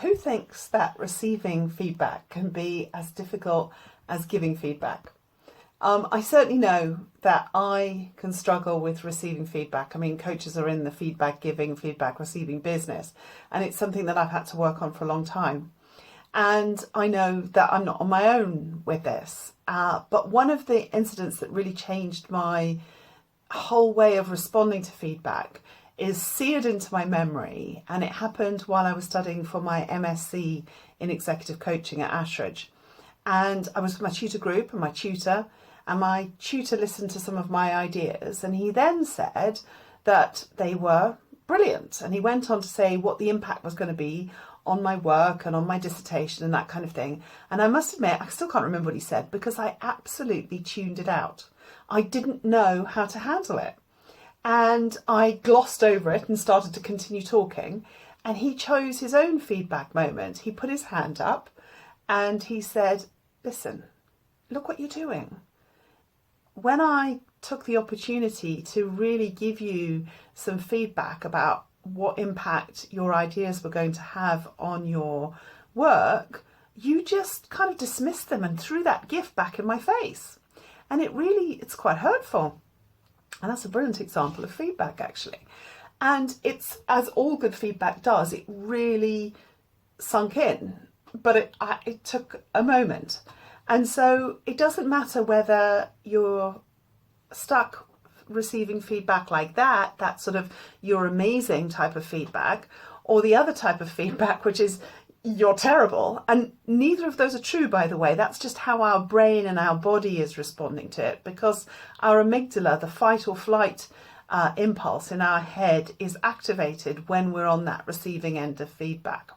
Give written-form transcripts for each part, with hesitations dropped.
Who thinks that receiving feedback can be as difficult as giving feedback? I certainly know that I can struggle with receiving feedback. I mean, coaches are in the feedback giving, feedback receiving business, and it's something that I've had to work on for a long time. And I know that I'm not on my own with this. But one of the incidents that really changed my whole way of responding to feedback is seared into my memory, and it happened while I was studying for my MSc in executive coaching at Ashridge. And I was with my tutor group and my tutor listened to some of my ideas, and he then said that they were brilliant, and he went on to say what the impact was going to be on my work and on my dissertation and that kind of thing. And I must admit, I still can't remember what he said because I absolutely tuned it out. I didn't know how to handle it. And I glossed over it and started to continue talking. And he chose his own feedback moment. He put his hand up and he said, "Listen, look what you're doing." When I took the opportunity to really give you some feedback about what impact your ideas were going to have on your work, you just kind of dismissed them and threw that gift back in my face. And it's quite hurtful. And that's a brilliant example of feedback, actually. And it's, as all good feedback does, it really sunk in, but it took a moment. And so it doesn't matter whether you're stuck receiving feedback like that sort of "you're amazing" type of feedback, or the other type of feedback, which is "you're terrible." And neither of those are true, by the way. That's just how our brain and our body is responding to it, because our amygdala, the fight or flight impulse in our head, is activated when we're on that receiving end of feedback.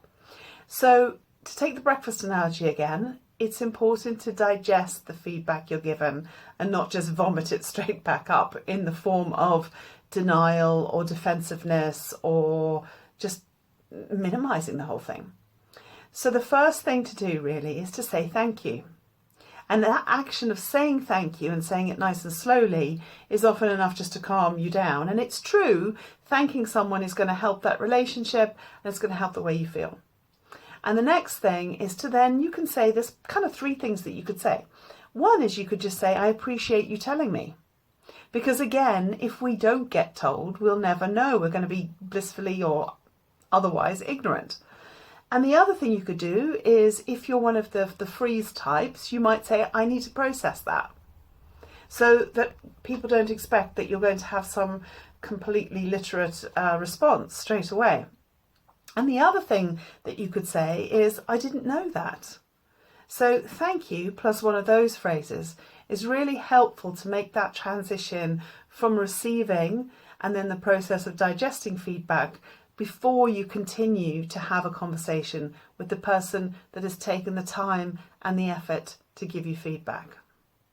So to take the breakfast analogy again, it's important to digest the feedback you're given and not just vomit it straight back up in the form of denial or defensiveness or just minimizing the whole thing. So the first thing to do really is to say thank you. And that action of saying thank you and saying it nice and slowly is often enough just to calm you down. And it's true, thanking someone is going to help that relationship and it's going to help the way you feel. And the next thing is to then, you can say, there's kind of three things that you could say. One is you could just say, "I appreciate you telling me." Because again, if we don't get told, we'll never know. We're going to be blissfully or otherwise ignorant. And the other thing you could do is, if you're one of the freeze types, you might say, "I need to process that." So that people don't expect that you're going to have some completely literate response straight away. And the other thing that you could say is, "I didn't know that." So thank you plus one of those phrases is really helpful to make that transition from receiving and then the process of digesting feedback before you continue to have a conversation with the person that has taken the time and the effort to give you feedback.